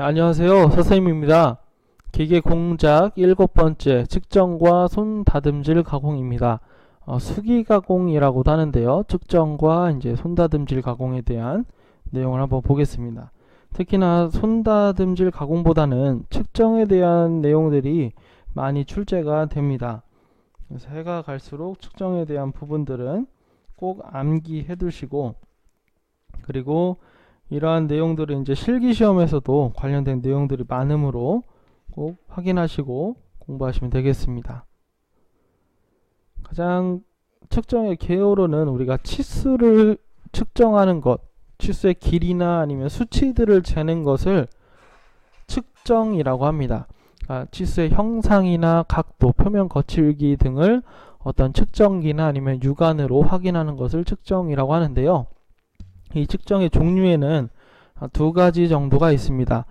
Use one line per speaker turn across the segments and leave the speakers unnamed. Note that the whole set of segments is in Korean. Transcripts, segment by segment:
안녕하세요. 선생님입니다. 기계 공작 7번째 측정과 손 다듬질 가공입니다. 수기 가공이라고도 하는데요. 측정과 이제 손 다듬질 가공에 대한 내용을 한번 보겠습니다. 특히나 손 다듬질 가공보다는 측정에 대한 내용들이 많이 출제가 됩니다. 그래서 해가 갈수록 측정에 대한 부분들은 꼭 암기해 두시고, 그리고 이러한 내용들은 이제 실기시험에서도 관련된 내용들이 많으므로 꼭 확인하시고 공부하시면 되겠습니다. 가장 측정의 개요로는 우리가 치수를 측정하는 것, 치수의 길이나 아니면 수치들을 재는 것을 측정이라고 합니다. 치수의 형상이나 각도, 표면 거칠기 등을 어떤 측정기나 아니면 육안으로 확인하는 것을 측정이라고 하는데요. 이 측정의 종류에는 두 가지 정도가 있습니다.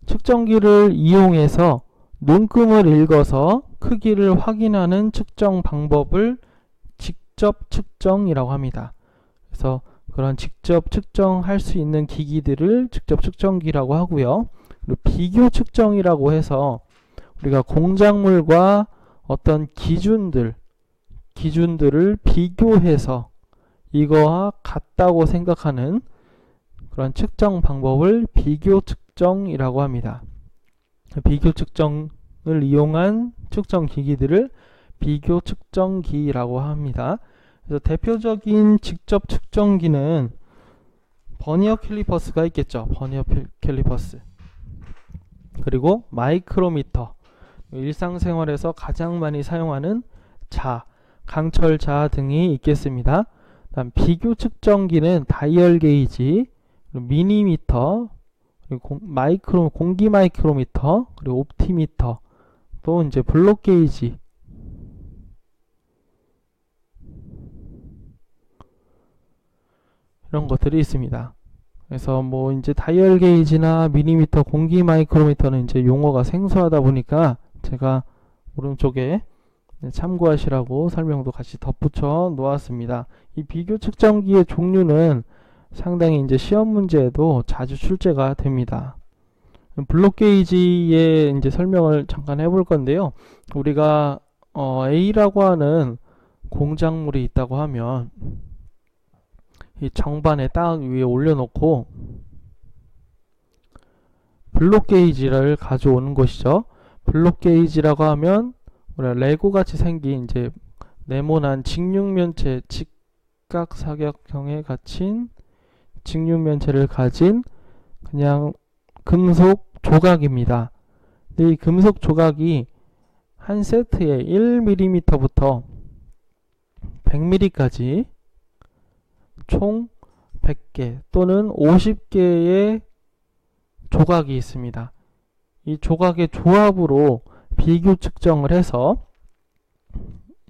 측정기를 이용해서 눈금을 읽어서 크기를 확인하는 측정 방법을 직접 측정이라고 합니다. 그래서 그런 직접 측정할 수 있는 기기들을 직접 측정기라고 하고요. 그리고 비교 측정이라고 해서 우리가 공작물과 어떤 기준들을 비교해서 이거와 같다고 생각하는 그런 측정 방법을 비교 측정이라고 합니다. 비교 측정을 이용한 측정 기기들을 비교 측정기라고 합니다. 그래서 대표적인 직접 측정기는 버니어 캘리퍼스가 있겠죠. 버니어 캘리퍼스. 그리고 마이크로미터. 일상생활에서 가장 많이 사용하는 자, 강철 자 등이 있겠습니다. 다음 비교 측정기는 다이얼 게이지, 미니미터, 그리고 공기 마이크로미터, 그리고 옵티미터, 또 이제 블록 게이지, 이런 것들이 있습니다. 그래서 뭐 이제 다이얼 게이지나 미니미터, 공기 마이크로미터는 이제 용어가 생소하다 보니까 제가 오른쪽에 참고하시라고 설명도 같이 덧붙여 놓았습니다. 이 비교 측정기의 종류는 상당히 이제 시험 문제에도 자주 출제가 됩니다. 블록 게이지의 이제 설명을 잠깐 해볼 건데요. 우리가 A라고 하는 공작물이 있다고 하면 이 정반에 딱 위에 올려놓고 블록 게이지를 가져오는 것이죠. 블록 게이지라고 하면 우리가 레고 같이 생긴 이제 네모난 직육면체, 직각사각형에 갇힌 직육면체를 가진 그냥 금속 조각입니다. 근데 이 금속 조각이 한 세트에 1mm부터 100mm까지 총 100개 또는 50개의 조각이 있습니다. 이 조각의 조합으로 비교 측정을 해서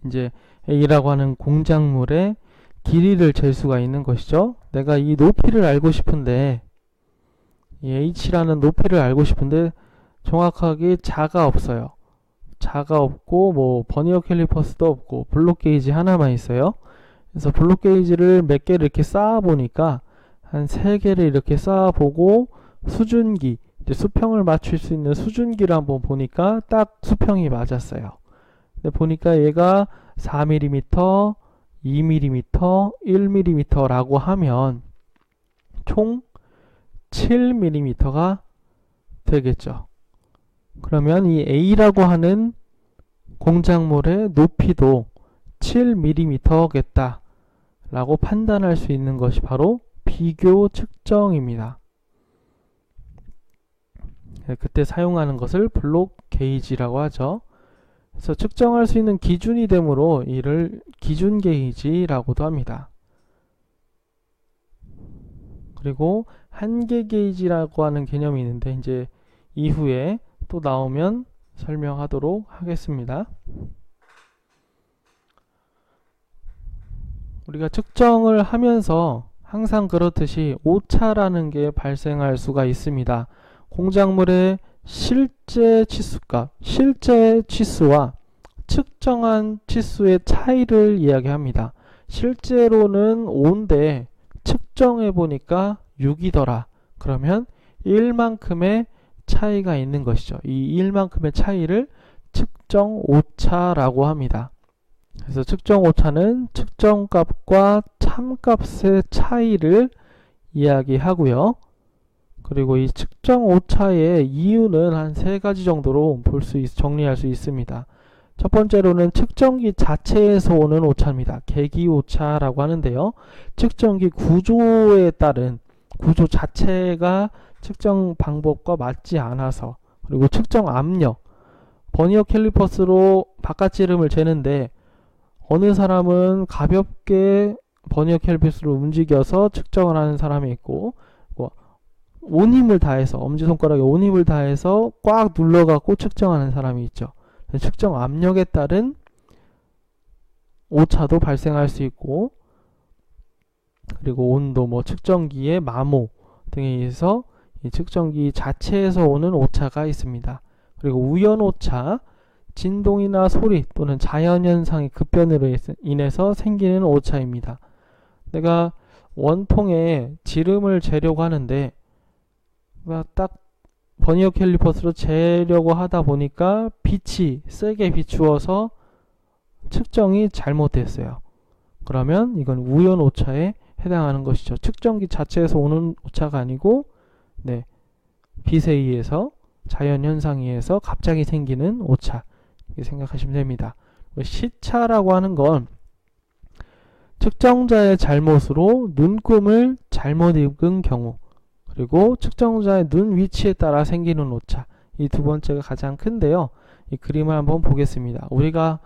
이제 A라고 하는 공작물의 길이를 잴 수가 있는 것이죠. 내가 이 높이를 알고 싶은데, 이 H라는 높이를 알고 싶은데 정확하게 자가 없어요. 자가 없고 뭐 버니어 캘리퍼스도 없고 블록 게이지 하나만 있어요. 그래서 블록 게이지를 몇 개를 이렇게 쌓아 보니까 한 3개를 이렇게 쌓아 보고 수준기, 이제 수평을 맞출 수 있는 수준기를 한번 보니까 딱 수평이 맞았어요. 근데 보니까 얘가 4mm, 2mm, 1mm라고 하면 총 7mm가 되겠죠. 그러면 이 A라고 하는 공작물의 높이도 7mm겠다 라고 판단할 수 있는 것이 바로 비교 측정입니다. 그때 사용하는 것을 블록 게이지라고 하죠. 그래서 측정할 수 있는 기준이 되므로 이를 기준 게이지라고도 합니다. 그리고 한계 게이지라고 하는 개념이 있는데 이제 이후에 또 나오면 설명하도록 하겠습니다. 우리가 측정을 하면서 항상 그렇듯이 오차라는 게 발생할 수가 있습니다. 공작물의 실제 치수값, 실제 치수와 측정한 치수의 차이를 이야기합니다. 실제로는 5인데 측정해 보니까 6이더라. 그러면 1만큼의 차이가 있는 것이죠. 이 1만큼의 차이를 측정 오차라고 합니다. 그래서 측정 오차는 측정값과 참값의 차이를 이야기하고요. 그리고 이 측정 오차의 이유는 한 3가지 정도로 정리할 수 있습니다. 첫 번째로는 측정기 자체에서 오는 오차입니다. 계기 오차라고 하는데요. 측정기 구조에 따른 구조 자체가 측정 방법과 맞지 않아서, 그리고 측정 압력, 버니어 캘리퍼스로 바깥지름을 재는데 어느 사람은 가볍게 버니어 캘리퍼스를 움직여서 측정을 하는 사람이 있고, 온 힘을 다해서, 엄지손가락에 온 힘을 다해서 꽉 눌러갖고 측정하는 사람이 있죠. 측정 압력에 따른 오차도 발생할 수 있고, 그리고 온도, 측정기의 마모 등에 의해서 이 측정기 자체에서 오는 오차가 있습니다. 그리고 우연 오차, 진동이나 소리 또는 자연현상의 급변으로 인해서 생기는 오차입니다. 내가 원통에 지름을 재려고 하는데 딱 버니어 캘리퍼스로 재려고 하다 보니까 빛이 세게 비추어서 측정이 잘못됐어요. 그러면 이건 우연 오차에 해당하는 것이죠. 측정기 자체에서 오는 오차가 아니고 빛에 의해서, 자연현상에 의해서 갑자기 생기는 오차, 이렇게 생각하시면 됩니다. 시차라고 하는 건 측정자의 잘못으로 눈금을 잘못 읽은 경우, 그리고 측정자의 눈 위치에 따라 생기는 오차, 이 두 번째가 가장 큰데요. 이 그림을 한번 보겠습니다. 우리가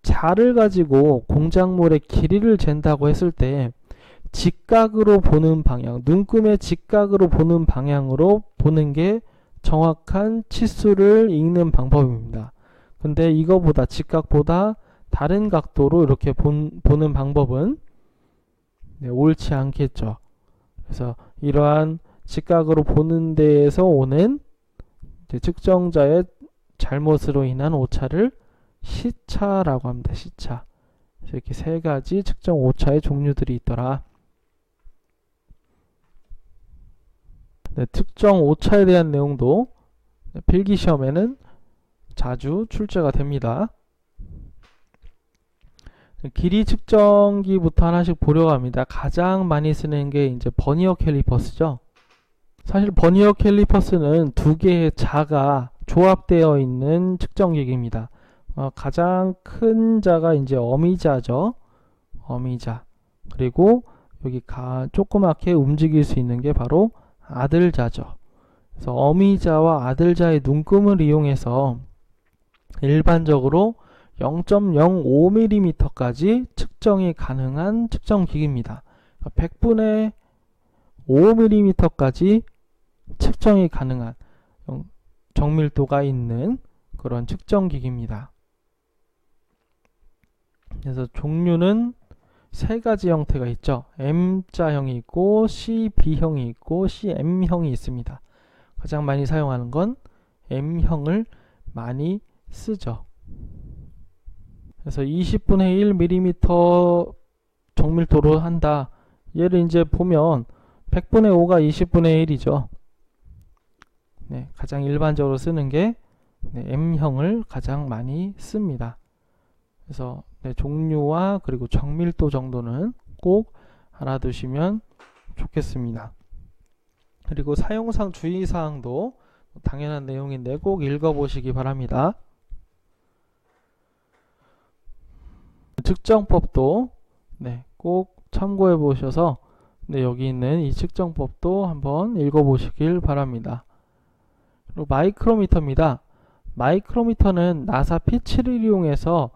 자를 가지고 공작물의 길이를 잰다고 했을 때 직각으로 보는 방향, 눈금의 직각으로 보는 방향으로 보는 게 정확한 치수를 읽는 방법입니다. 근데 이거보다, 직각보다 다른 각도로 이렇게 보는 방법은 옳지 않겠죠. 그래서 이러한 직각으로 보는 데에서 오는 측정자의 잘못으로 인한 오차를 시차라고 합니다. 시차. 이렇게 3가지 측정 오차의 종류들이 있더라. 측정 오차에 대한 내용도 필기시험에는 자주 출제가 됩니다. 길이 측정기부터 하나씩 보려고 합니다. 가장 많이 쓰는 게 이제 버니어 캘리퍼스죠. 사실 버니어 캘리퍼스는 2개의 자가 조합되어 있는 측정기기입니다. 가장 큰 자가 이제 어미자죠. 어미자. 그리고 여기 조그맣게 움직일 수 있는 게 바로 아들자죠. 그래서 어미자와 아들자의 눈금을 이용해서 일반적으로 0.05mm까지 측정이 가능한 측정기기입니다. 100분의 5mm까지 측정이 가능한 정밀도가 있는 그런 측정기기입니다. 그래서 종류는 3가지 형태가 있죠. M자형이 있고 CB형이 있고 CM형이 있습니다. 가장 많이 사용하는 건 M형을 많이 쓰죠. 그래서 20분의 1mm 정밀도로 한다. 얘를 이제 보면 100분의 5가 20분의 1이죠. 가장 일반적으로 쓰는 게 M형을 가장 많이 씁니다. 그래서 종류와 그리고 정밀도 정도는 꼭 알아두시면 좋겠습니다. 그리고 사용상 주의사항도 당연한 내용인데 꼭 읽어보시기 바랍니다. 측정법도 꼭 참고해 보셔서 여기 있는 이 측정법도 한번 읽어보시길 바랍니다. 그리고 마이크로미터입니다. 마이크로미터는 나사 피치를 이용해서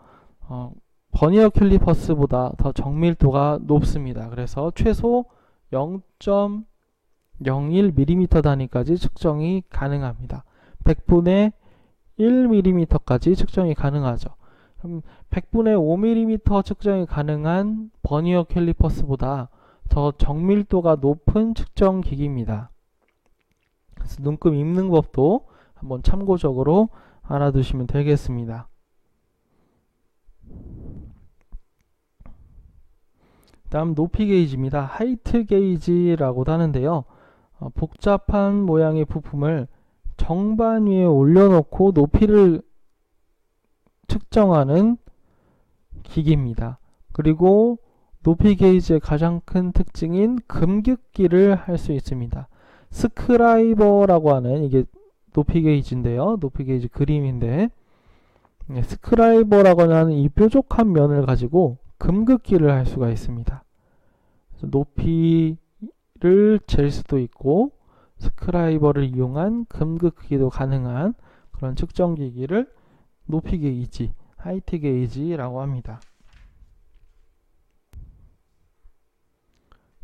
버니어 캘리퍼스보다 더 정밀도가 높습니다. 그래서 최소 0.01mm 단위까지 측정이 가능합니다. 100분의 1mm까지 측정이 가능하죠. 그럼 100분의 5mm 측정이 가능한 버니어 캘리퍼스보다 더 정밀도가 높은 측정 기기입니다. 그래서 눈금 입는 법도 한번 참고적으로 알아두시면 되겠습니다. 다음 높이 게이지입니다. 하이트 게이지라고도 하는데요. 복잡한 모양의 부품을 정반 위에 올려놓고 높이를 측정하는 기기입니다. 그리고 높이 게이지의 가장 큰 특징인 금긋기를 할 수 있습니다. 스크라이버라고 하는, 이게 높이 게이지인데요. 높이 게이지 그림인데, 스크라이버라고 하는 이 뾰족한 면을 가지고 금긋기를 할 수가 있습니다. 그래서 높이를 잴 수도 있고 스크라이버를 이용한 금긋기도 가능한 그런 측정기기를 높이 게이지, 하이트 게이지라고 합니다.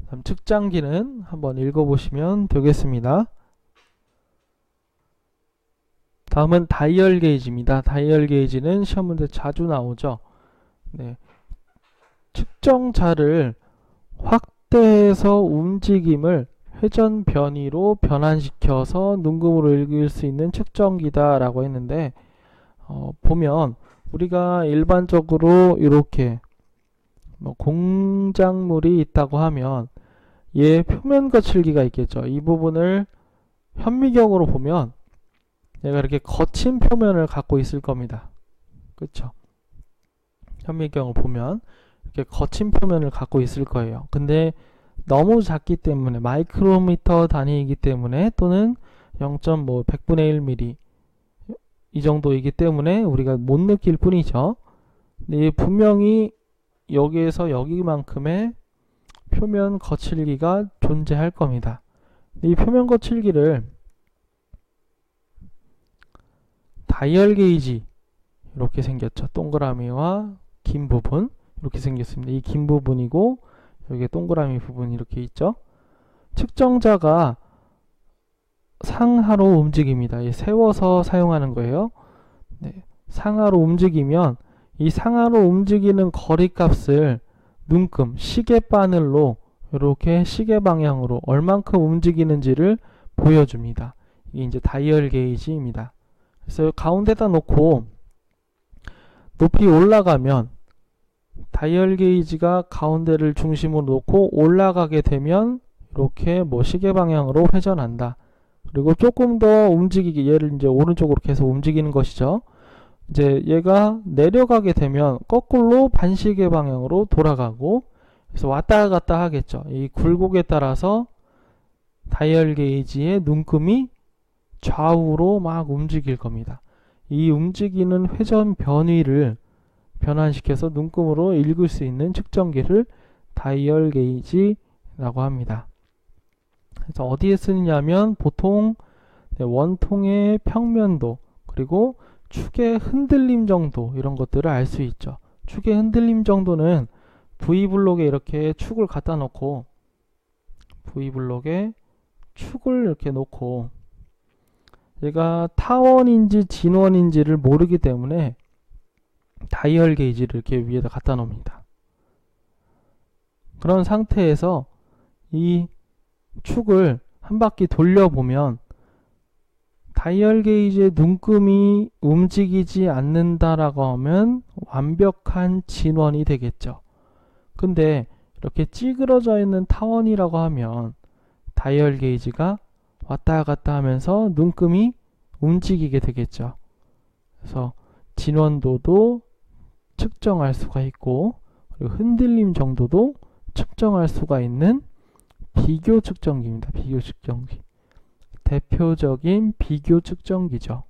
다음 측정기는 한번 읽어보시면 되겠습니다. 다음은 다이얼 게이지입니다. 다이얼 게이지는 시험 문제 자주 나오죠. 네. 측정자를 확대해서 움직임을 회전 변위로 변환시켜서 눈금으로 읽을 수 있는 측정기다 라고 했는데, 보면 우리가 일반적으로 이렇게 공작물이 있다고 하면 얘 표면 거칠기가 있겠죠. 이 부분을 현미경으로 보면 얘가 이렇게 거친 표면을 갖고 있을 겁니다. 그렇죠? 현미경을 보면 이렇게 거친 표면을 갖고 있을 거예요. 근데 너무 작기 때문에, 마이크로미터 단위이기 때문에, 또는 0.100분의 1mm 이 정도이기 때문에 우리가 못 느낄 뿐이죠. 근데 분명히 여기에서 여기만큼의 표면 거칠기가 존재할 겁니다. 이 표면 거칠기를 다이얼 게이지, 이렇게 생겼죠. 동그라미와 긴 부분 이렇게 생겼습니다. 이 긴 부분이고 여기에 동그라미 부분이 이렇게 있죠. 측정자가 상하로 움직입니다. 세워서 사용하는 거예요. 네, 상하로 움직이면 이 상하로 움직이는 거리값을 눈금, 시계바늘로 이렇게 시계 방향으로 얼만큼 움직이는지를 보여줍니다. 이게 이제 다이얼 게이지입니다. 그래서 가운데다 놓고 높이 올라가면 다이얼 게이지가 가운데를 중심으로 놓고 올라가게 되면 이렇게 시계 방향으로 회전한다. 그리고 조금 더 움직이게, 얘를 이제 오른쪽으로 계속 움직이는 것이죠. 이제 얘가 내려가게 되면 거꾸로 반시계 방향으로 돌아가고, 그래서 왔다 갔다 하겠죠. 이 굴곡에 따라서 다이얼 게이지의 눈금이 좌우로 막 움직일 겁니다. 이 움직이는 회전 변위를 변환시켜서 눈금으로 읽을 수 있는 측정기를 다이얼 게이지라고 합니다. 그래서 어디에 쓰느냐면 보통 원통의 평면도, 그리고 축의 흔들림 정도, 이런 것들을 알 수 있죠. 축의 흔들림 정도는 V블록에 이렇게 축을 갖다 놓고, V블록에 축을 이렇게 놓고, 얘가 타원인지 진원인지를 모르기 때문에 다이얼 게이지를 이렇게 위에다 갖다 놓습니다. 그런 상태에서 이 축을 한 바퀴 돌려보면 다이얼 게이지의 눈금이 움직이지 않는다라고 하면 완벽한 진원이 되겠죠. 근데 이렇게 찌그러져 있는 타원이라고 하면 다이얼 게이지가 왔다 갔다 하면서 눈금이 움직이게 되겠죠. 그래서 진원도도 측정할 수가 있고, 그리고 흔들림 정도도 측정할 수가 있는 비교 측정기입니다. 비교 측정기. 대표적인 비교 측정기죠.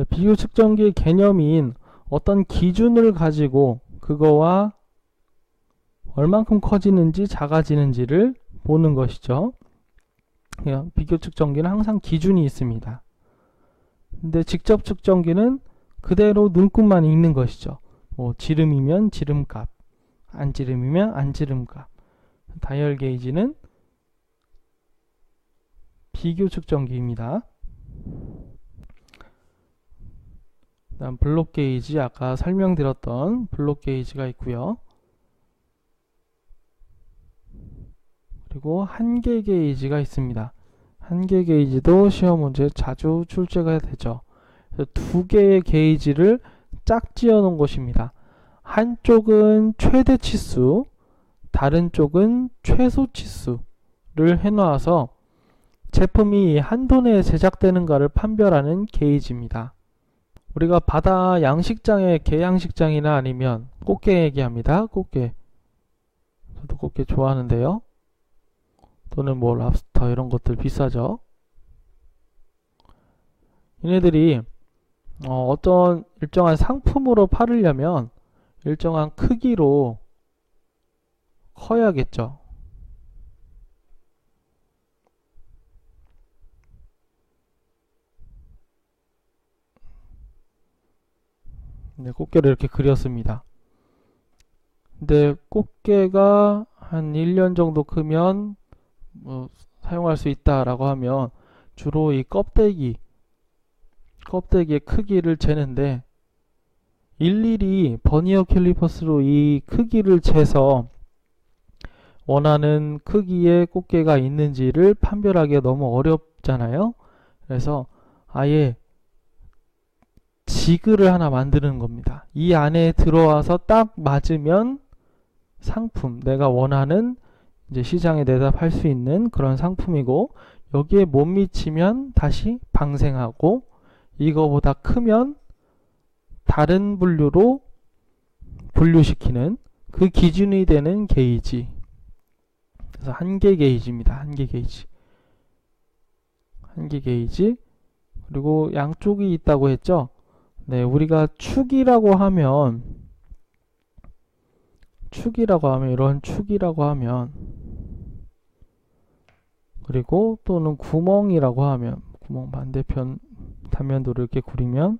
비교 측정기의 개념인 어떤 기준을 가지고 그거와 얼만큼 커지는지 작아지는지를 보는 것이죠. 비교 측정기는 항상 기준이 있습니다. 근데 직접 측정기는 그대로 눈금만 읽는 것이죠. 지름이면 지름값, 안지름이면 안지름값. 다이얼 게이지는 비교 측정기입니다. 다음 블록 게이지, 아까 설명드렸던 블록 게이지가 있고요. 그리고 한계 게이지가 있습니다. 한계 게이지도 시험 문제에 자주 출제가 되죠. 두 개의 게이지를 짝지어 놓은 것입니다. 한쪽은 최대 치수, 다른 쪽은 최소 치수를 해놓아서 제품이 한도 내에 제작되는가를 판별하는 게이지입니다. 우리가 바다 양식장의 게양식장이나 아니면 꽃게 얘기합니다. 꽃게. 저도 꽃게 좋아하는데요. 또는 뭐 랍스터 이런 것들 비싸죠. 얘네들이 어떤 일정한 상품으로 팔으려면 일정한 크기로 커야겠죠. 네, 꽃게를 이렇게 그렸습니다. 근데 꽃게가 한 1년 정도 크면 사용할 수 있다라고 하면 주로 이 껍데기의 크기를 재는데 일일이 버니어 캘리퍼스로 이 크기를 재서 원하는 크기의 꽃게가 있는지를 판별하기가 너무 어렵잖아요. 그래서 아예 지그를 하나 만드는 겁니다. 이 안에 들어와서 딱 맞으면 상품, 내가 원하는 이제 시장에 내다 팔 수 있는 그런 상품이고, 여기에 못 미치면 다시 방생하고, 이거보다 크면 다른 분류로 분류시키는 그 기준이 되는 게이지. 그래서 한계 게이지입니다. 한계 게이지. 한계 게이지. 그리고 양쪽이 있다고 했죠. 네, 우리가 축이라고 하면 이런 축이라고 하면, 그리고 또는 구멍이라고 하면, 구멍 반대편 단면도를 이렇게 그리면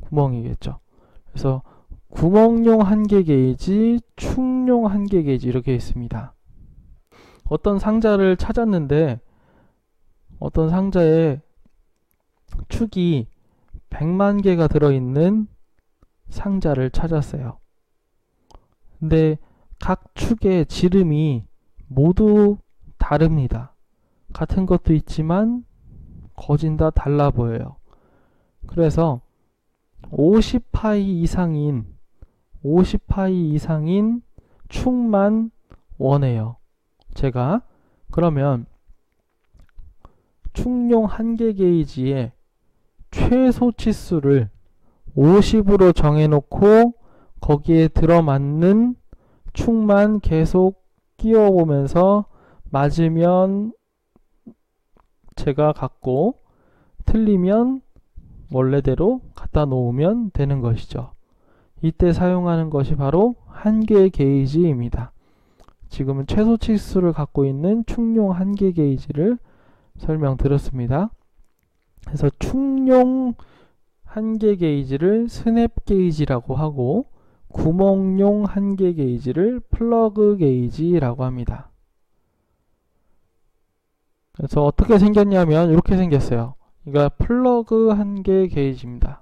구멍이겠죠. 그래서 구멍용 한계 게이지, 축용 한계 게이지 이렇게 있습니다. 어떤 상자를 찾았는데 어떤 상자에 축이 100만 개가 들어있는 상자를 찾았어요. 근데 각 축의 지름이 모두 다릅니다. 같은 것도 있지만 거진 다 달라 보여요. 그래서 50파이 이상인 축만 원해요. 제가 그러면 축용 한계 게이지의 최소 치수를 50으로 정해놓고 거기에 들어맞는 축만 계속 끼워보면서 맞으면 제가 갖고 틀리면 원래대로 갖다 놓으면 되는 것이죠. 이때 사용하는 것이 바로 한계 게이지입니다. 지금은 최소 치수를 갖고 있는 축용 한계 게이지를 설명드렸습니다. 그래서 축용 한계 게이지를 스냅 게이지라고 하고, 구멍용 한계 게이지를 플러그 게이지라고 합니다. 그래서 어떻게 생겼냐면 이렇게 생겼어요. 이거 플러그 한계 게이지입니다.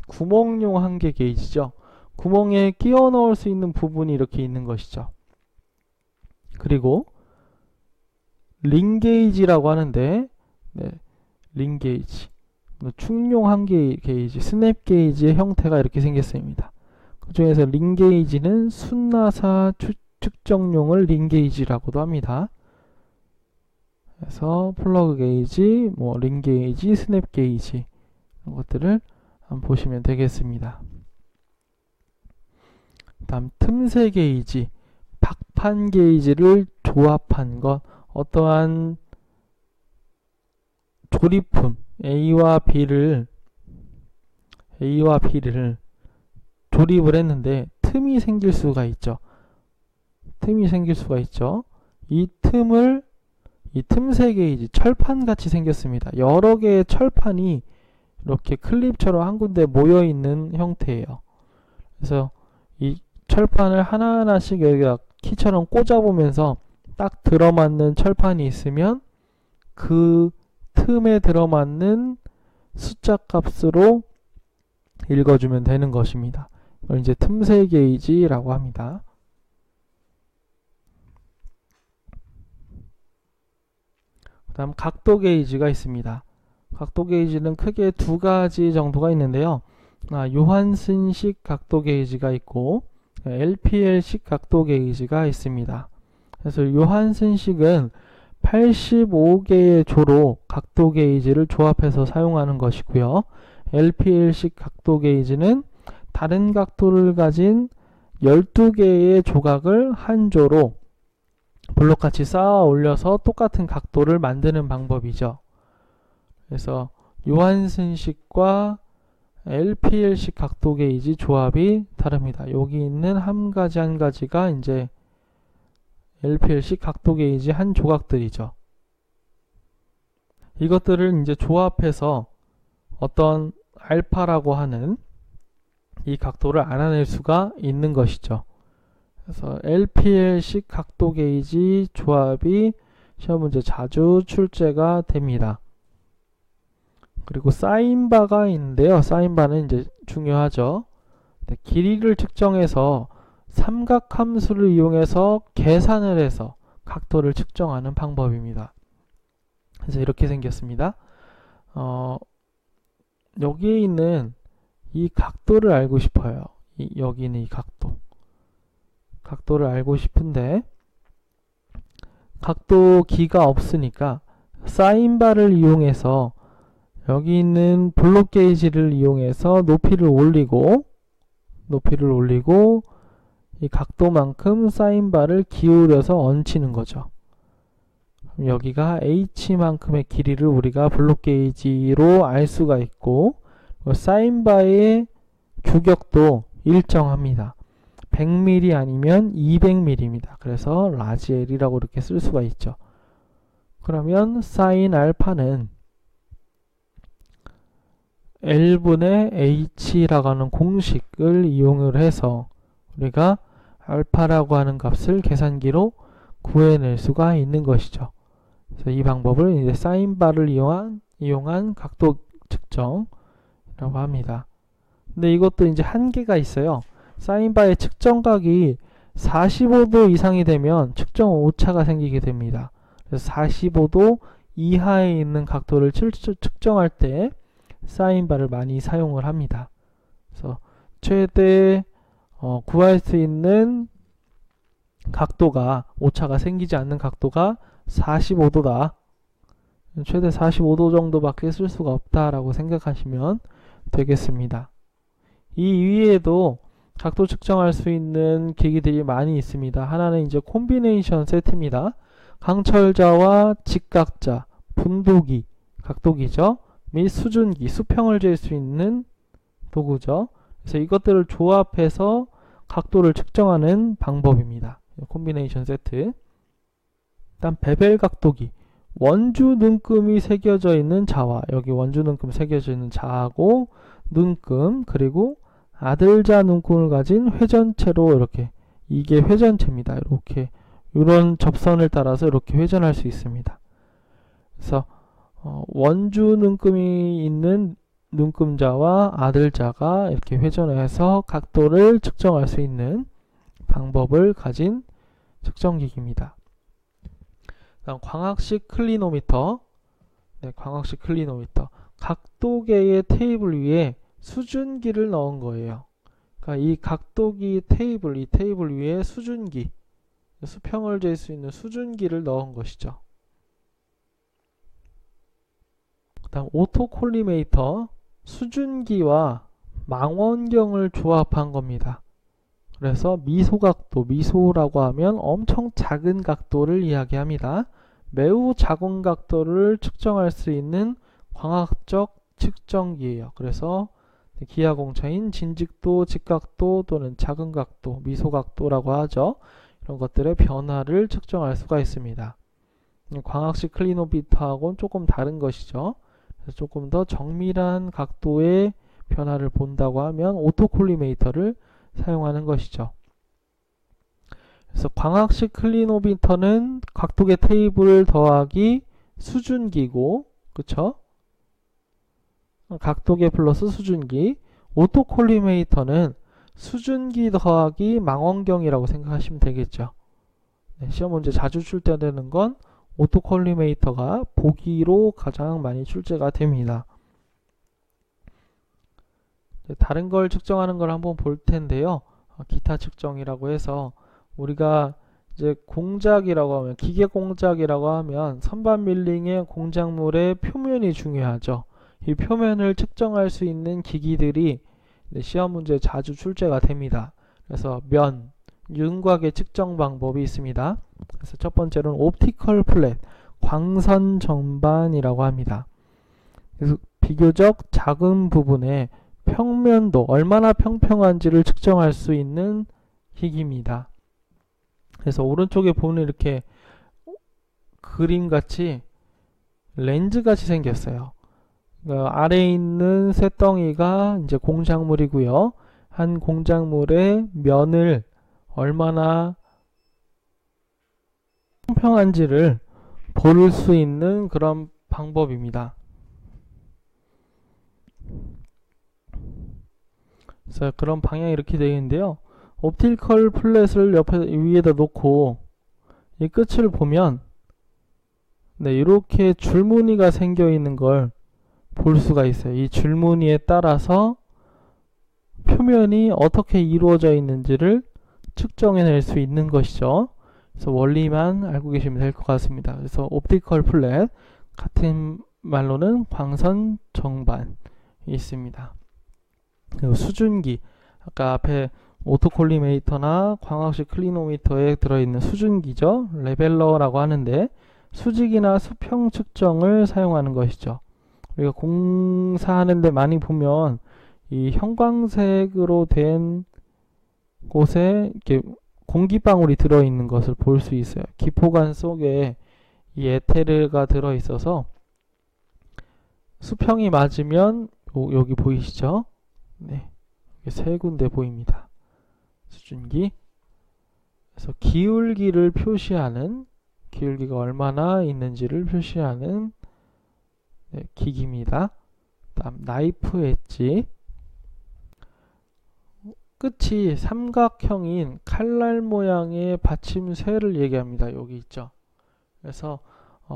구멍용 한계 게이지죠. 구멍에 끼워 넣을 수 있는 부분이 이렇게 있는 것이죠. 그리고 링 게이지라고 하는데, 네, 링 게이지, 축용 한계 게이지, 스냅 게이지의 형태가 이렇게 생겼습니다. 그 중에서 링 게이지는 순나사 측정용을 링 게이지라고도 합니다. 그래서 플러그 게이지, 링 게이지, 스냅 게이지 이런 것들을 한번 보시면 되겠습니다. 다음 틈새 게이지, 박판 게이지를 조합한 것, 어떠한 조립품 A와 B를 조립을 했는데 틈이 생길 수가 있죠. 이 틈새 게이지, 철판 같이 생겼습니다. 여러 개의 철판이 이렇게 클립처럼 한 군데 모여 있는 형태예요. 그래서 이 철판을 하나하나씩 여기다 키처럼 꽂아보면서 딱 들어맞는 철판이 있으면 그 틈에 들어맞는 숫자 값으로 읽어주면 되는 것입니다. 이걸 이제 틈새 게이지라고 합니다. 그 다음 각도 게이지가 있습니다. 각도 게이지는 크게 두 가지 정도가 있는데요. 요한슨식 각도 게이지가 있고, LPL식 각도 게이지가 있습니다. 그래서 요한슨식은 85개의 조로 각도 게이지를 조합해서 사용하는 것이고요. LPL식 각도 게이지는 다른 각도를 가진 12개의 조각을 한 조로 블록같이 쌓아 올려서 똑같은 각도를 만드는 방법이죠. 그래서 요한슨식과 LPL식 각도 게이지 조합이 다릅니다. 여기 있는 한 가지 한 가지가 이제 LPL식 각도 게이지 한 조각들이죠. 이것들을 이제 조합해서 어떤 알파라고 하는 이 각도를 알아낼 수가 있는 것이죠. 그래서 LPL식 각도 게이지 조합이 시험 문제 자주 출제가 됩니다. 그리고 사인바가 있는데요. 사인바는 이제 중요하죠. 길이를 측정해서 삼각함수를 이용해서 계산을 해서 각도를 측정하는 방법입니다. 그래서 이렇게 생겼습니다. 여기에 있는 이 각도를 알고 싶어요. 여기 있는 이 각도를 알고 싶은데 각도기가 없으니까 사인바를 이용해서 여기 있는 블록 게이지를 이용해서 높이를 올리고 이 각도만큼 사인바를 기울여서 얹히는 거죠. 그럼 여기가 H만큼의 길이를 우리가 블록 게이지로 알 수가 있고 사인바의 규격도 일정합니다. 100mm 아니면 200mm입니다. 그래서 라지 L이라고 이렇게 쓸 수가 있죠. 그러면 사인 알파는 L분의 H라고 하는 공식을 이용을 해서 우리가 알파라고 하는 값을 계산기로 구해낼 수가 있는 것이죠. 그래서 이 방법을 이제 사인바를 이용한 각도 측정이라고 합니다. 근데 이것도 이제 한계가 있어요. 사인바의 측정각이 45도 이상이 되면 측정 오차가 생기게 됩니다. 그래서 45도 이하에 있는 각도를 측정할 때 사인바를 많이 사용을 합니다. 그래서 최대 구할 수 있는 각도가 오차가 생기지 않는 각도가 45도다. 최대 45도 정도밖에 쓸 수가 없다라고 생각하시면 되겠습니다. 이 위에도 각도 측정할 수 있는 기기들이 많이 있습니다. 하나는 이제 콤비네이션 세트입니다. 강철자와 직각자, 분도기, 각도기죠. 및 수준기, 수평을 잴 수 있는 도구죠. 그래서 이것들을 조합해서 각도를 측정하는 방법입니다. 콤비네이션 세트. 일단 베벨 각도기, 원주 눈금이 새겨져 있는 자화, 여기 원주 눈금 새겨져 있는 자하고 눈금, 그리고 아들자 눈금을 가진 회전체로 이렇게, 이게 회전체입니다. 이렇게 이런 접선을 따라서 이렇게 회전할 수 있습니다. 그래서 원주 눈금이 있는 눈금자와 아들자가 이렇게 회전해서 각도를 측정할 수 있는 방법을 가진 측정기기입니다. 다음 광학식 클리노미터. 광학식 클리노미터. 각도계의 테이블 위에 수준기를 넣은 거예요. 그러니까 이 각도기 테이블, 이 테이블 위에 수준기, 수평을 잴 수 있는 수준기를 넣은 것이죠. 다음 오토콜리메이터, 수준기와 망원경을 조합한 겁니다. 그래서 미소각도, 미소라고 하면 엄청 작은 각도를 이야기합니다. 매우 작은 각도를 측정할 수 있는 광학적 측정기예요. 그래서 기하공차인 진직도, 직각도 또는 작은 각도, 미소각도라고 하죠. 이런 것들의 변화를 측정할 수가 있습니다. 광학식 클리노미터하고는 조금 다른 것이죠. 그래서 조금 더 정밀한 각도의 변화를 본다고 하면 오토콜리메이터를 사용하는 것이죠. 그래서 광학식 클리노미터는 각도계 테이블 더하기 수준기고, 그쵸? 각도계 플러스 수준기. 오토콜리메이터는 수준기 더하기 망원경이라고 생각하시면 되겠죠. 시험 문제 자주 출제되는 건 오토콜리메이터가 보기로 가장 많이 출제가 됩니다. 다른 걸 측정하는 걸 한번 볼 텐데요. 기타 측정이라고 해서 우리가 이제 공작이라고 하면 기계 공작이라고 하면 선반 밀링의 공작물의 표면이 중요하죠. 이 표면을 측정할 수 있는 기기들이 시험 문제에 자주 출제가 됩니다. 그래서 면, 윤곽의 측정 방법이 있습니다. 그래서 첫 번째로는 옵티컬 플랫, 광선 정반이라고 합니다. 그래서 비교적 작은 부분에 평면도 얼마나 평평한지를 측정할 수 있는 기기입니다. 그래서 오른쪽에 보면 이렇게 그림같이 렌즈같이 생겼어요. 그러니까 아래에 있는 쇳덩이가 이제 공작물이고요. 한 공작물의 면을 얼마나 평평한지를 볼 수 있는 그런 방법입니다. 그래서 그런 방향이 이렇게 되어 있는데요. 옵티컬 플랫을 옆에 위에다 놓고 이 끝을 보면 이렇게 줄무늬가 생겨 있는 걸 볼 수가 있어요. 이 줄무늬에 따라서 표면이 어떻게 이루어져 있는지를 측정해낼 수 있는 것이죠. 그래서 원리만 알고 계시면 될 것 같습니다. 그래서 옵티컬 플랫, 같은 말로는 광선 정반이 있습니다. 그리고 수준기, 아까 앞에 오토콜리메이터나 광학식 클리노미터에 들어있는 수준기죠. 레벨러라고 하는데 수직이나 수평 측정을 사용하는 것이죠. 우리가 공사하는데 많이 보면 이 형광색으로 된 곳에 이렇게 공기방울이 들어있는 것을 볼 수 있어요. 기포관 속에 이 에테르가 들어있어서 수평이 맞으면 여기 보이시죠? 네, 세 군데 보입니다. 수준기. 그래서 기울기를 표시하는, 기울기가 얼마나 있는지를 표시하는 기기입니다. 다음 나이프 엣지. 끝이 삼각형인 칼날 모양의 받침쇠를 얘기합니다. 여기 있죠. 그래서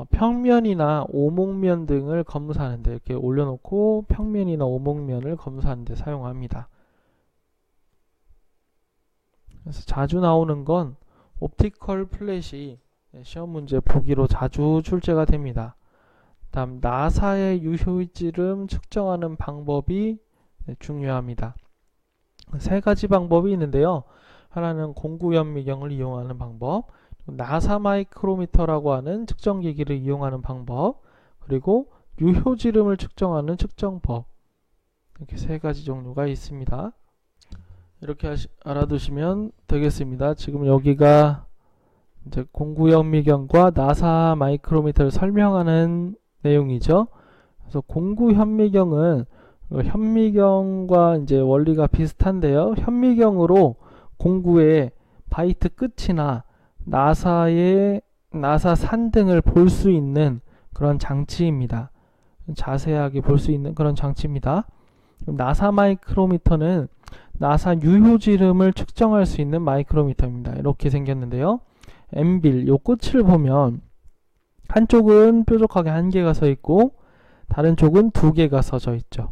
평면이나 오목면 등을 검사하는데 이렇게 올려놓고 평면이나 오목면을 검사하는데 사용합니다. 그래서 자주 나오는 건 옵티컬 플랫이 시험 문제 보기로 자주 출제가 됩니다. 다음 나사의 유효지름 측정하는 방법이 중요합니다. 세 가지 방법이 있는데요. 하나는 공구현미경을 이용하는 방법, 나사 마이크로미터라고 하는 측정기기를 이용하는 방법, 그리고 유효지름을 측정하는 측정법. 이렇게 세 가지 종류가 있습니다. 이렇게 알아두시면 되겠습니다. 지금 여기가 이제 공구현미경과 나사 마이크로미터를 설명하는 내용이죠. 그래서 공구현미경은 현미경과 이제 원리가 비슷한데요. 현미경으로 공구의 바이트 끝이나 나사의 나사 산 등을 볼 수 있는 그런 장치입니다. 자세하게 볼 수 있는 그런 장치입니다. 나사 마이크로미터는 나사 유효지름을 측정할 수 있는 마이크로미터입니다. 이렇게 생겼는데요. 엠빌 요 끝을 보면 한쪽은 뾰족하게 한 개가 서 있고 다른 쪽은 두 개가 서져 있죠.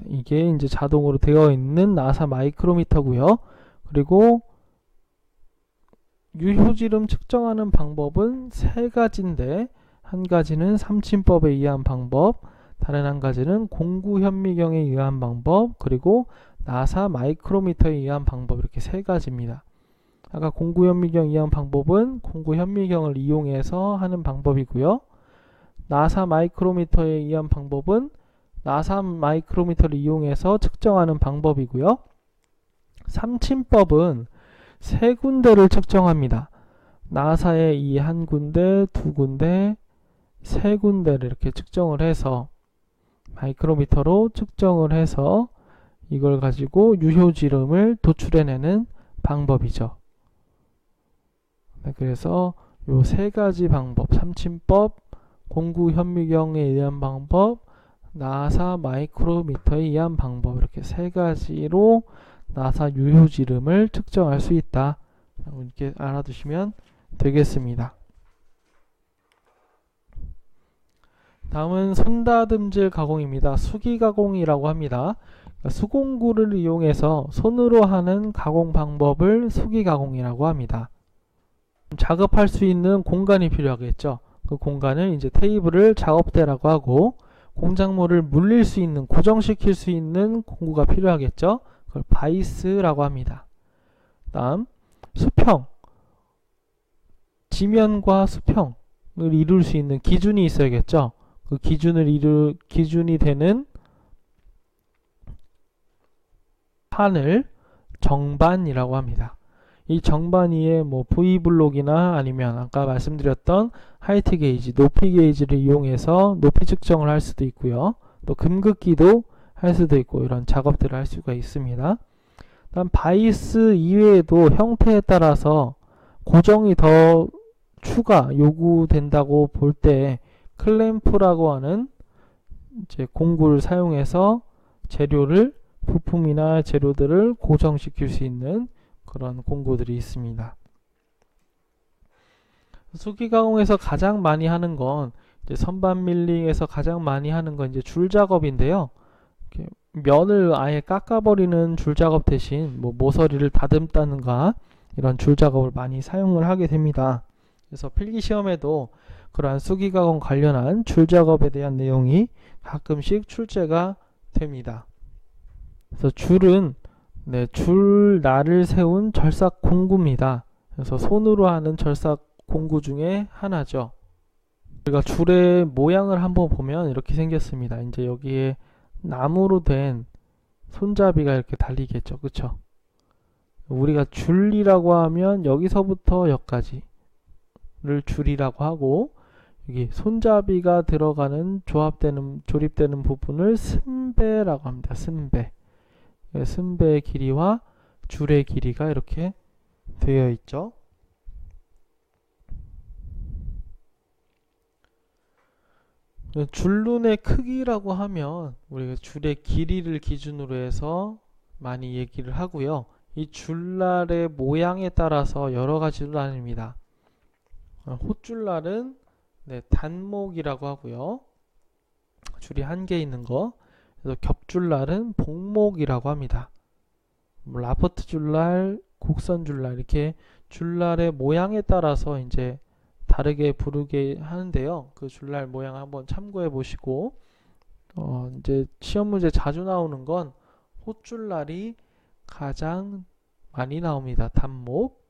이게 이제 자동으로 되어 있는 나사 마이크로미터고요. 그리고 유효지름 측정하는 방법은 세 가지인데 한 가지는 삼침법에 의한 방법, 다른 한 가지는 공구현미경에 의한 방법, 그리고 나사 마이크로미터에 의한 방법, 이렇게 세 가지입니다. 아까 공구현미경에 의한 방법은 공구현미경을 이용해서 하는 방법이고요. 나사 마이크로미터에 의한 방법은 나사 마이크로미터를 이용해서 측정하는 방법이고요. 삼침법은 세 군데를 측정합니다. 나사에 이 한 군데, 두 군데, 세 군데를 이렇게 측정을 해서 마이크로미터로 측정을 해서 이걸 가지고 유효지름을 도출해내는 방법이죠. 그래서 요 세 가지 방법, 삼침법, 공구현미경에 의한 방법, 나사 마이크로미터에 의한 방법, 이렇게 세 가지로 나사 유효지름을 측정할 수 있다. 이렇게 알아두시면 되겠습니다. 다음은 손다듬질 가공입니다. 수기 가공이라고 합니다. 수공구를 이용해서 손으로 하는 가공 방법을 수기가공이라고 합니다. 작업할 수 있는 공간이 필요하겠죠. 그 공간을 이제 테이블을 작업대라고 하고, 공작물을 물릴 수 있는, 고정시킬 수 있는 공구가 필요하겠죠. 그걸 바이스라고 합니다. 다음 수평, 지면과 수평을 이룰 수 있는 기준이 있어야겠죠. 그 기준이 되는 판을 정반이라고 합니다. 이 정반 위에 뭐 V블록이나 아니면 아까 말씀드렸던 하이트 게이지, 높이 게이지를 이용해서 높이 측정을 할 수도 있고요. 또 금극기도 할 수도 있고, 이런 작업들을 할 수가 있습니다. 다음 바이스 이외에도 형태에 따라서 고정이 더 추가 요구된다고 볼 때 클램프라고 하는 이제 공구를 사용해서 부품이나 재료들을 고정시킬 수 있는 그런 공구들이 있습니다. 수기가공에서 가장 많이 하는 건 이제 선반 밀링에서 가장 많이 하는 건 이제 줄 작업인데요. 면을 아예 깎아버리는 줄 작업 대신 뭐 모서리를 다듬다는가 이런 줄 작업을 많이 사용을 하게 됩니다. 그래서 필기 시험에도 그러한 수기가공 관련한 줄 작업에 대한 내용이 가끔씩 출제가 됩니다. 그래서 줄은 줄날을 세운 절삭 공구입니다. 그래서 손으로 하는 절삭 공구 중에 하나죠. 우리가 줄의 모양을 한번 보면 이렇게 생겼습니다. 이제 여기에 나무로 된 손잡이가 이렇게 달리겠죠. 그쵸? 우리가 줄이라고 하면 여기서부터 여기까지를 줄이라고 하고, 여기 손잡이가 들어가는 조립되는 부분을 승배라고 합니다. 승배. 승배의 길이와 줄의 길이가 이렇게 되어 있죠. 줄눈의 크기라고 하면 우리가 줄의 길이를 기준으로 해서 많이 얘기를 하고요. 이 줄날의 모양에 따라서 여러 가지로 나뉩니다. 헛줄날은 단목이라고 하고요. 줄이 한 개 있는 거. 그래서 겹줄날은 복목이라고 합니다. 라퍼트 줄날, 곡선 줄날, 이렇게 줄날의 모양에 따라서 이제 다르게 부르게 하는데요. 그 줄날 모양 한번 참고해 보시고, 이제 시험 문제 자주 나오는 건 헛줄날이 가장 많이 나옵니다. 단목.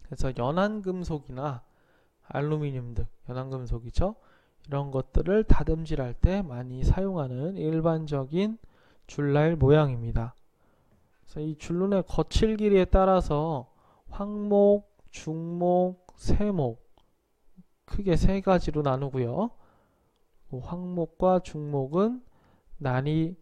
그래서 연한금속이나 알루미늄 등 연한금속이죠. 이런 것들을 다듬질할 때 많이 사용하는 일반적인 줄날 모양입니다. 그래서 이 줄눈의 거칠 길이에 따라서 황목, 중목, 세목, 크게 세 가지로 나누고요. 황목과 중목은 난이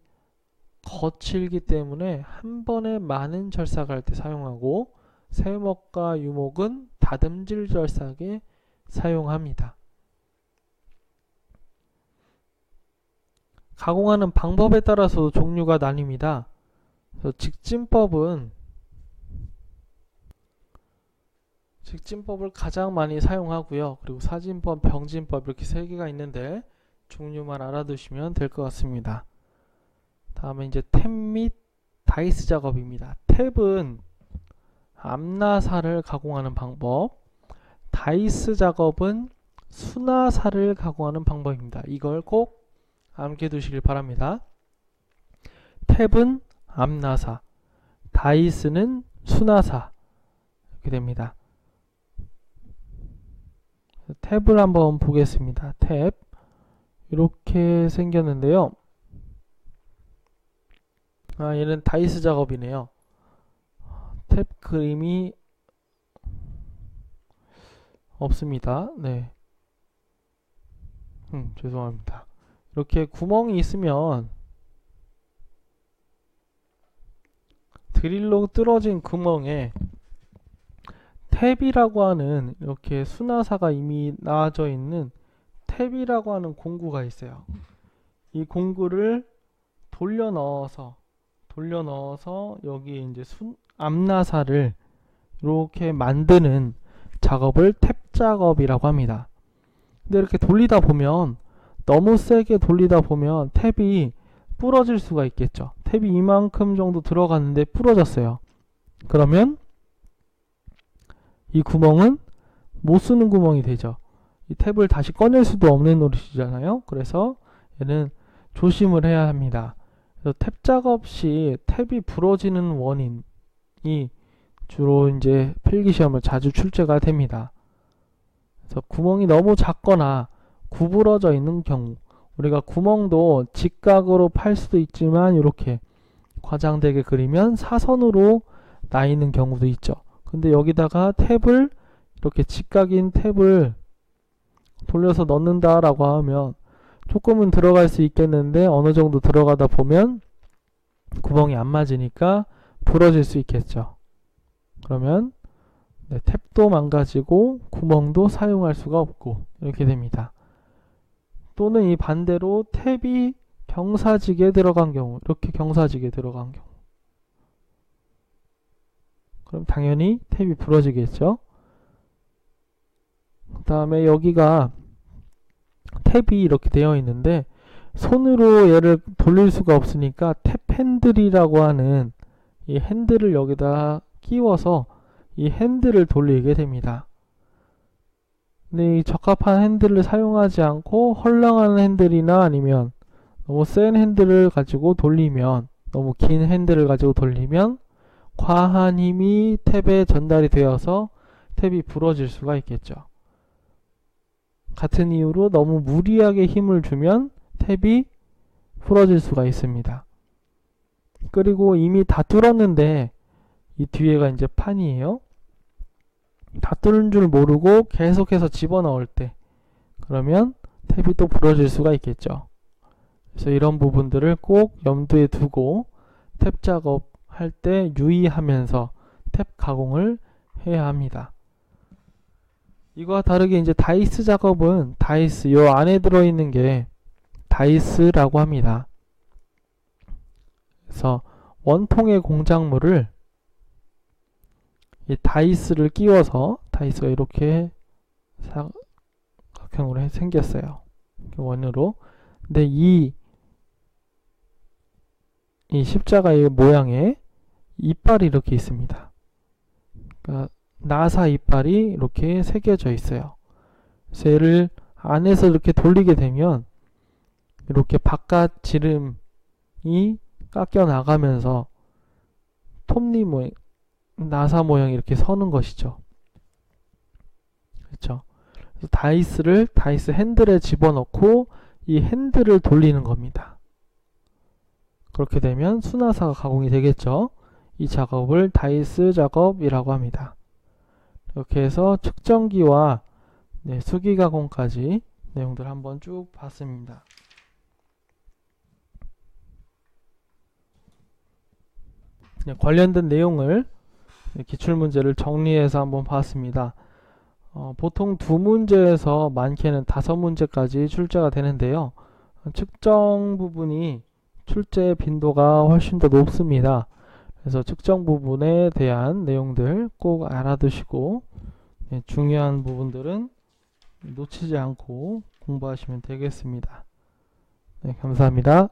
거칠기 때문에 한 번에 많은 절삭할 때 사용하고, 세목과 유목은 다듬질 절삭에 사용합니다. 가공하는 방법에 따라서 종류가 나뉩니다. 그래서 직진법을 가장 많이 사용하고요. 그리고 사진법, 병진법 이렇게 세 개가 있는데 종류만 알아두시면 될 것 같습니다. 다음에 이제 탭 및 다이스 작업입니다. 탭은 암나사를 가공하는 방법, 다이스 작업은 수나사를 가공하는 방법입니다. 이걸 꼭 암기해 두시길 바랍니다. 탭은 암나사, 다이스는 수나사 이렇게 됩니다. 탭을 한번 보겠습니다. 탭 이렇게 생겼는데요. 얘는 다이스 작업이네요. 탭 그림이 없습니다. 네. 죄송합니다. 이렇게 구멍이 있으면 드릴로 뚫어진 구멍에 탭이라고 하는 이렇게 수나사가 이미 나와져 있는 탭이라고 하는 공구가 있어요. 이 공구를 돌려 넣어서 여기에 이제 암나사를 이렇게 만드는 작업을 탭 작업이라고 합니다. 근데 이렇게 돌리다 보면, 너무 세게 돌리다 보면 탭이 부러질 수가 있겠죠. 탭이 이만큼 정도 들어갔는데 부러졌어요. 그러면 이 구멍은 못 쓰는 구멍이 되죠. 이 탭을 다시 꺼낼 수도 없는 노릇이잖아요. 그래서 얘는 조심을 해야 합니다. 그래서 탭 작업 시 탭이 부러지는 원인이 주로 이제 필기시험을 자주 출제가 됩니다. 그래서 구멍이 너무 작거나 구부러져 있는 경우, 우리가 구멍도 직각으로 팔 수도 있지만 이렇게 과장되게 그리면 사선으로 나 있는 경우도 있죠. 근데 여기다가 탭을 이렇게 직각인 탭을 돌려서 넣는다 라고 하면 조금은 들어갈 수 있겠는데 어느 정도 들어가다 보면 구멍이 안 맞으니까 부러질 수 있겠죠. 그러면 탭도 망가지고 구멍도 사용할 수가 없고 이렇게 됩니다. 또는 이 반대로 탭이 경사지게 들어간 경우, 이렇게 경사지게 들어간 경우, 그럼 당연히 탭이 부러지겠죠. 그 다음에 여기가 탭이 이렇게 되어 있는데 손으로 얘를 돌릴 수가 없으니까 탭 핸들이라고 하는 이 핸들을 여기다 끼워서 이 핸들을 돌리게 됩니다. 근데 이 적합한 핸들을 사용하지 않고 헐렁한 핸들이나 아니면 너무 센 핸들을 가지고 돌리면, 너무 긴 핸들을 가지고 돌리면 과한 힘이 탭에 전달이 되어서 탭이 부러질 수가 있겠죠. 같은 이유로 너무 무리하게 힘을 주면 탭이 부러질 수가 있습니다. 그리고 이미 다 뚫었는데 이 뒤에가 이제 판이에요. 다 뚫은 줄 모르고 계속해서 집어넣을 때 그러면 탭이 또 부러질 수가 있겠죠. 그래서 이런 부분들을 꼭 염두에 두고 탭 작업할 때 유의하면서 탭 가공을 해야 합니다. 이거와 다르게 이제 다이스 작업은 다이스, 요 안에 들어있는 게 다이스라고 합니다. 그래서 원통의 공작물을 이 다이스를 끼워서, 다이스가 이렇게 사각형으로 생겼어요. 원으로. 근데 이 십자가의 모양에 이빨이 이렇게 있습니다. 그러니까 나사 이빨이 이렇게 새겨져 있어요. 그래서 얘를 안에서 이렇게 돌리게 되면 이렇게 바깥 지름이 깎여 나가면서 톱니 모양, 나사 모양이 이렇게 서는 것이죠. 그렇죠? 그래서 다이스를 다이스 핸들에 집어넣고 이 핸들을 돌리는 겁니다. 그렇게 되면 수나사가 가공이 되겠죠. 이 작업을 다이스 작업이라고 합니다. 이렇게 해서 측정기와 수기 가공까지 내용들 한번 쭉 봤습니다. 관련된 내용을 기출문제를 정리해서 한번 봤습니다. 보통 2문제에서 많게는 5문제까지 출제가 되는데요. 측정 부분이 출제 빈도가 훨씬 더 높습니다. 그래서 측정 부분에 대한 내용들 꼭 알아두시고 중요한 부분들은 놓치지 않고 공부하시면 되겠습니다. 네, 감사합니다.